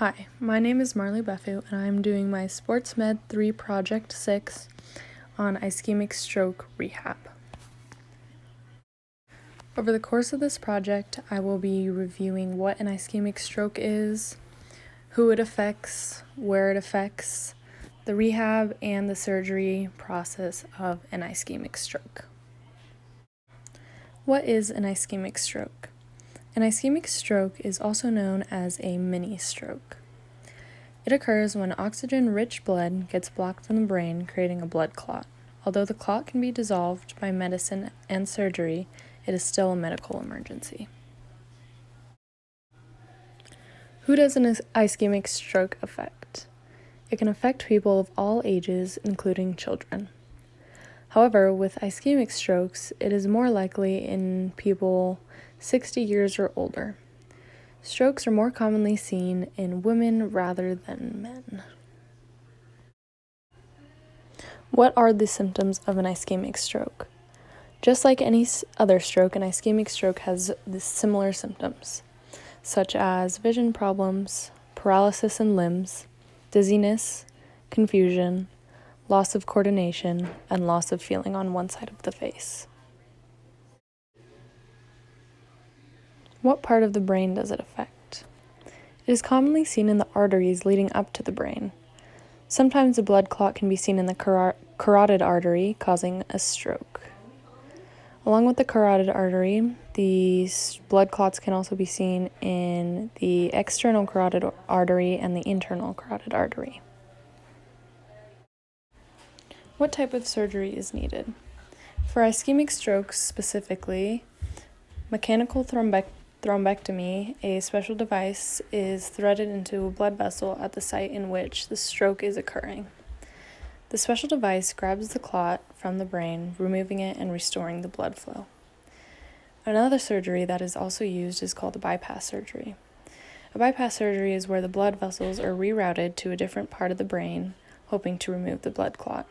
Hi, my name is Marley Befu, and I'm doing my Sports Med 3 Project 6 on ischemic stroke rehab. Over the course of this project, I will be reviewing what an ischemic stroke is, who it affects, where it affects, the rehab, and the surgery process of an ischemic stroke. What is an ischemic stroke? An ischemic stroke is also known as a mini stroke. It occurs when oxygen-rich blood gets blocked from the brain, creating a blood clot. Although the clot can be dissolved by medicine and surgery, it is still a medical emergency. Who does an ischemic stroke affect? It can affect people of all ages, including children. However, with ischemic strokes, it is more likely in people 60 years or older. Strokes are more commonly seen in women rather than men. What are the symptoms of an ischemic stroke? Just like any other stroke, an ischemic stroke has similar symptoms, such as vision problems, paralysis in limbs, dizziness, confusion, loss of coordination, and loss of feeling on one side of the face. What part of the brain does it affect? It is commonly seen in the arteries leading up to the brain. Sometimes a blood clot can be seen in the carotid artery, causing a stroke. Along with the carotid artery, these blood clots can also be seen in the external carotid artery and the internal carotid artery. What type of surgery is needed? For ischemic strokes specifically, mechanical thrombectomy, a special device, is threaded into a blood vessel at the site in which the stroke is occurring. The special device grabs the clot from the brain, removing it and restoring the blood flow. Another surgery that is also used is called a bypass surgery. A bypass surgery is where the blood vessels are rerouted to a different part of the brain, hoping to remove the blood clot.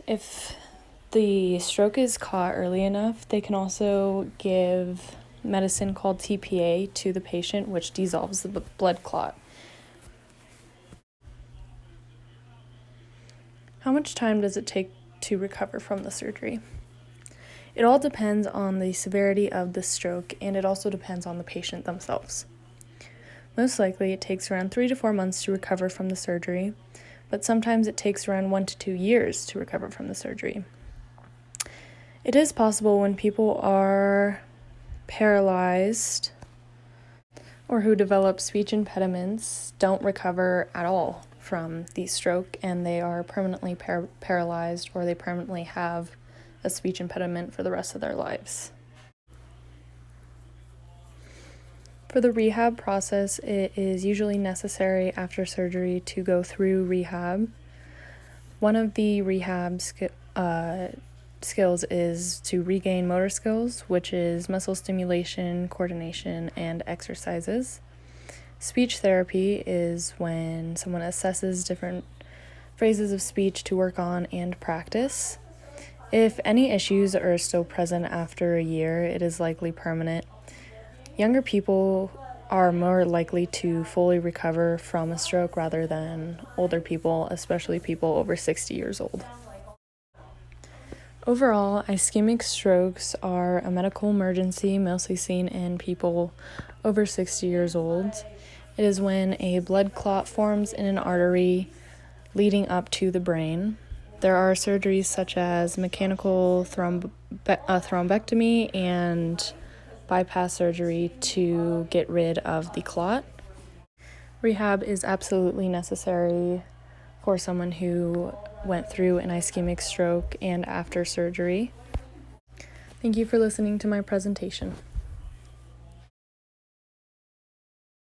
If the stroke is caught early enough, they can also give medicine called TPA to the patient, which dissolves the blood clot. How much time does it take to recover from the surgery? It all depends on the severity of the stroke, and it also depends on the patient themselves. Most likely, it takes around 3 to 4 months to recover from the surgery, but sometimes it takes around 1 to 2 years to recover from the surgery. It is possible when people are paralyzed or who develop speech impediments don't recover at all from the stroke, and they are permanently paralyzed, or they permanently have a speech impediment for the rest of their lives. For the rehab process, it is usually necessary after surgery to go through rehab. One of the rehab skills is to regain motor skills, which is muscle stimulation, coordination, and exercises. Speech therapy is when someone assesses different phrases of speech to work on and practice. If any issues are still present after a year, it is likely permanent. Younger people are more likely to fully recover from a stroke rather than older people, especially people over 60 years old. Overall, ischemic strokes are a medical emergency mostly seen in people over 60 years old. It is when a blood clot forms in an artery leading up to the brain. There are surgeries such as mechanical thrombectomy and bypass surgery to get rid of the clot. Rehab is absolutely necessary for someone who went through an ischemic stroke and after surgery. Thank you for listening to my presentation.